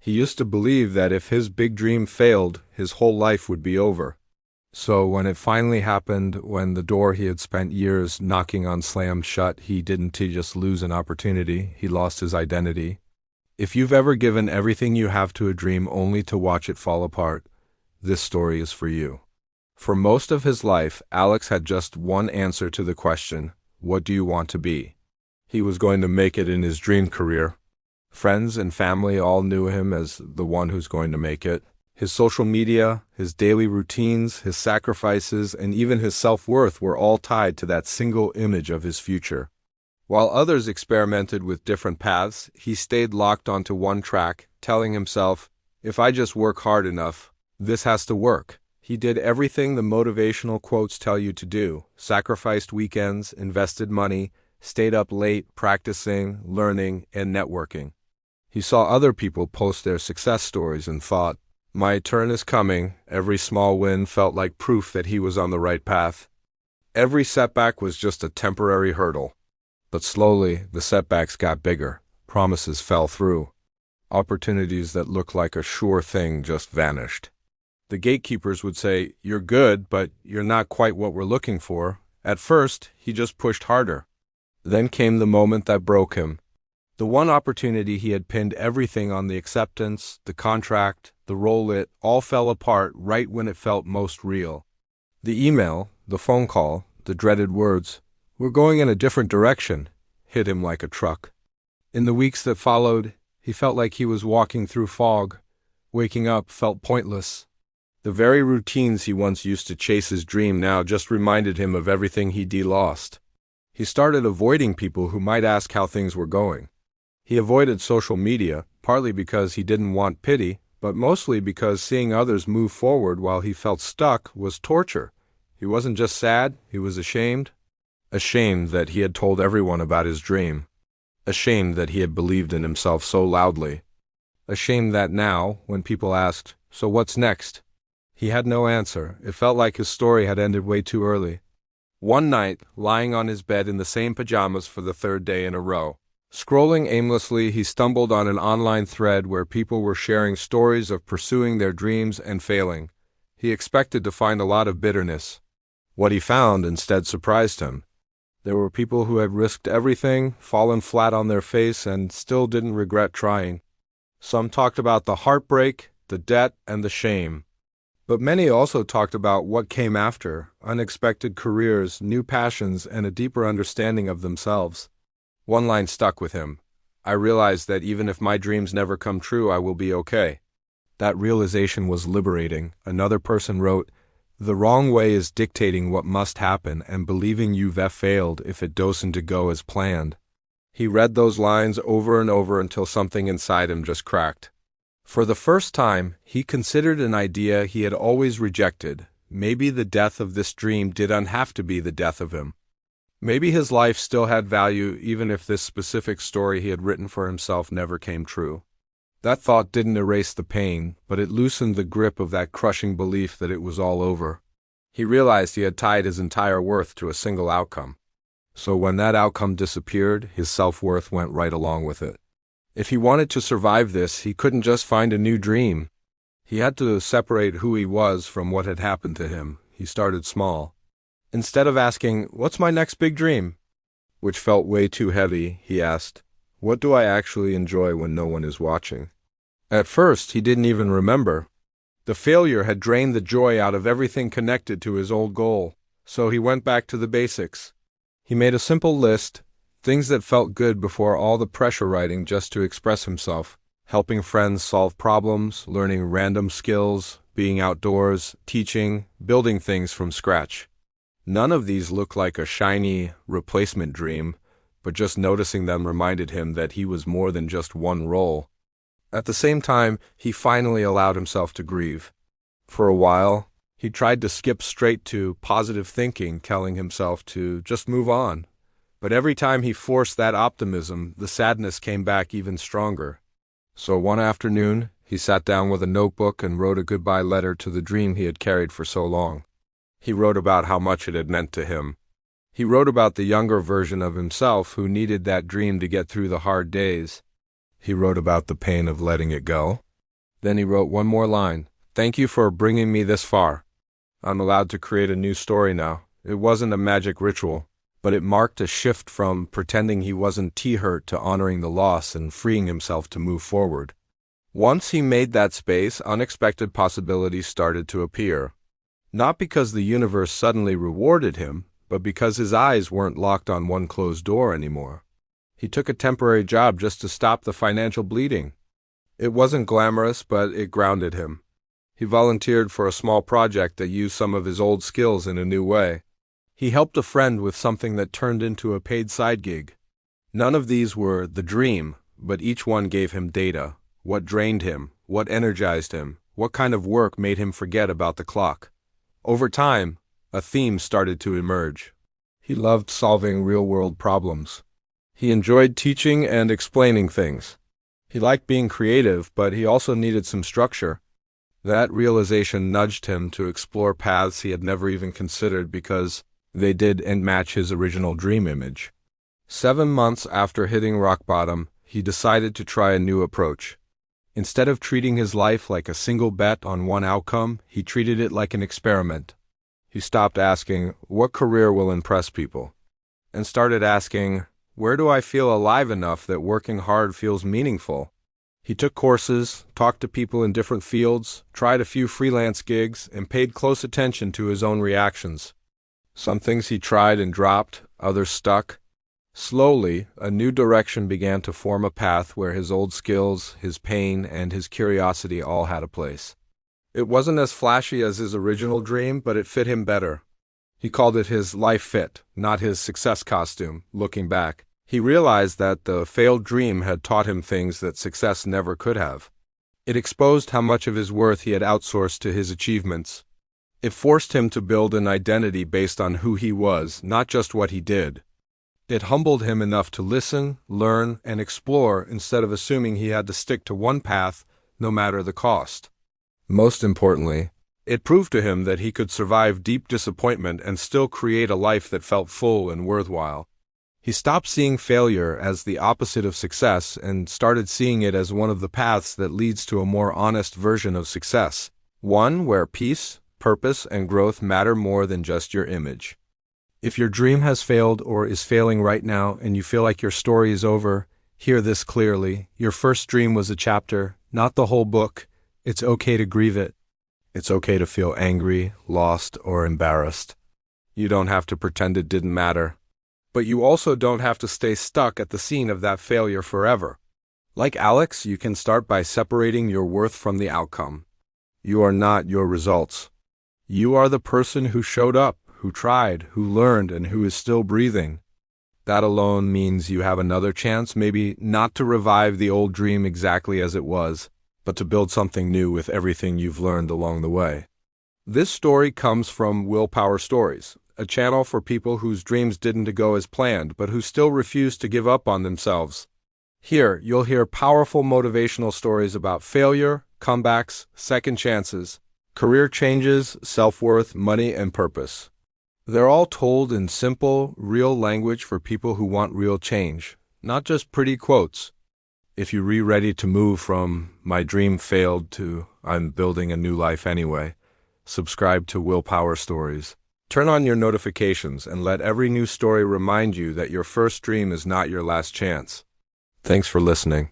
He used to believe that if his big dream failed, his whole life would be over. So when it finally happened, when the door he had spent years knocking on slammed shut, he didn't just lose an opportunity, he lost his identity. If you've ever given everything you have to a dream only to watch it fall apart, this story is for you. For most of his life, Alex had just one answer to the question, what do you want to be? He was going to make it in his dream career. Friends and family all knew him as the one who's going to make it. His social media, his daily routines, his sacrifices, and even his self-worth were all tied to that single image of his future. While others experimented with different paths, he stayed locked onto one track, telling himself, if I just work hard enough, this has to work. He did everything the motivational quotes tell you to do, sacrificed weekends, invested money, stayed up late practicing, learning, and networking. He saw other people post their success stories and thought, my turn is coming. Every small win felt like proof that he was on the right path. Every setback was just a temporary hurdle. But slowly, the setbacks got bigger. Promises fell through. Opportunities that looked like a sure thing just vanished. The gatekeepers would say, you're good, but you're not quite what we're looking for. At first, he just pushed harder. Then came the moment that broke him. The one opportunity he had pinned everything on, the acceptance, the contract, the role, it all fell apart right when it felt most real. The email, the phone call, the dreaded words, we're going in a different direction, hit him like a truck. In the weeks that followed, he felt like he was walking through fog. Waking up felt pointless. The very routines he once used to chase his dream now just reminded him of everything he'd lost. He started avoiding people who might ask how things were going. He avoided social media, partly because he didn't want pity, but mostly because seeing others move forward while he felt stuck was torture. He wasn't just sad, he was ashamed. Ashamed that he had told everyone about his dream. Ashamed that he had believed in himself so loudly. Ashamed that now, when people asked, so what's next? He had no answer. It felt like his story had ended way too early. One night, lying on his bed in the same pajamas for the third day in a row, scrolling aimlessly, he stumbled on an online thread where people were sharing stories of pursuing their dreams and failing. He expected to find a lot of bitterness. What he found instead surprised him. There were people who had risked everything, fallen flat on their face, and still didn't regret trying. Some talked about the heartbreak, the debt, and the shame. But many also talked about what came after, unexpected careers, new passions, and a deeper understanding of themselves. One line stuck with him. I realized that even if my dreams never come true, I will be okay. That realization was liberating. Another person wrote, the wrong way is dictating what must happen and believing you've failed if it doesn't go as planned. He read those lines over and over until something inside him just cracked. For the first time, he considered an idea he had always rejected. Maybe the death of this dream didn't have to be the death of him. Maybe his life still had value even if this specific story he had written for himself never came true. That thought didn't erase the pain, but it loosened the grip of that crushing belief that it was all over. He realized he had tied his entire worth to a single outcome. So when that outcome disappeared, his self-worth went right along with it. If he wanted to survive this, he couldn't just find a new dream. He had to separate who he was from what had happened to him. He started small. Instead of asking, what's my next big dream? Which felt way too heavy, he asked, what do I actually enjoy when no one is watching? At first, he didn't even remember. The failure had drained the joy out of everything connected to his old goal, so he went back to the basics. He made a simple list, things that felt good before all the pressure writing just to express himself, helping friends solve problems, learning random skills, being outdoors, teaching, building things from scratch. None of these looked like a shiny replacement dream, but just noticing them reminded him that he was more than just one role. At the same time, he finally allowed himself to grieve. For a while, he tried to skip straight to positive thinking, telling himself to just move on. But every time he forced that optimism, the sadness came back even stronger. So one afternoon, he sat down with a notebook and wrote a goodbye letter to the dream he had carried for so long. He wrote about how much it had meant to him. He wrote about the younger version of himself who needed that dream to get through the hard days. He wrote about the pain of letting it go, Then he wrote one more line. "Thank you for bringing me this far. I'm allowed to create a new story now." It wasn't a magic ritual, but it marked a shift from pretending he wasn't hurt to honoring the loss and freeing himself to move forward. Once he made that space, unexpected possibilities started to appear. Not because the universe suddenly rewarded him, but because his eyes weren't locked on one closed door anymore. He took a temporary job just to stop the financial bleeding. It wasn't glamorous, but it grounded him. He volunteered for a small project that used some of his old skills in a new way. He helped a friend with something that turned into a paid side gig. None of these were the dream, but each one gave him data. What drained him, what energized him, what kind of work made him forget about the clock. Over time, a theme started to emerge. He loved solving real-world problems. He enjoyed teaching and explaining things. He liked being creative, but he also needed some structure. That realization nudged him to explore paths he had never even considered because they didn't match his original dream image. 7 months after hitting rock bottom, he decided to try a new approach. Instead of treating his life like a single bet on one outcome, he treated it like an experiment. He stopped asking, "What career will impress people?" and started asking, "Where do I feel alive enough that working hard feels meaningful?" He took courses, talked to people in different fields, tried a few freelance gigs, and paid close attention to his own reactions. Some things he tried and dropped, others stuck. Slowly, a new direction began to form a path where his old skills, his pain, and his curiosity all had a place. It wasn't as flashy as his original dream, but it fit him better. He called it his life fit, not his success costume. Looking back, he realized that the failed dream had taught him things that success never could have. It exposed how much of his worth he had outsourced to his achievements. It forced him to build an identity based on who he was, not just what he did. It humbled him enough to listen, learn, and explore instead of assuming he had to stick to one path, no matter the cost. Most importantly, it proved to him that he could survive deep disappointment and still create a life that felt full and worthwhile. He stopped seeing failure as the opposite of success and started seeing it as one of the paths that leads to a more honest version of success, one where peace, purpose, and growth matter more than just your image. If your dream has failed or is failing right now and you feel like your story is over, hear this clearly. Your first dream was a chapter, not the whole book. It's okay to grieve it. It's okay to feel angry, lost, or embarrassed. You don't have to pretend it didn't matter. But you also don't have to stay stuck at the scene of that failure forever. Like Alex, you can start by separating your worth from the outcome. You are not your results. You are the person who showed up, who tried, who learned, and who is still breathing. That alone means you have another chance, maybe not to revive the old dream exactly as it was, but to build something new with everything you've learned along the way. This story comes from Willpower Stories, a channel for people whose dreams didn't go as planned, but who still refuse to give up on themselves. Here, you'll hear powerful motivational stories about failure, comebacks, second chances, career changes, self-worth, money, and purpose. They're all told in simple, real language for people who want real change, not just pretty quotes. If you're ready to move from "my dream failed" to "I'm building a new life anyway," subscribe to Willpower Stories. Turn on your notifications and let every new story remind you that your first dream is not your last chance. Thanks for listening.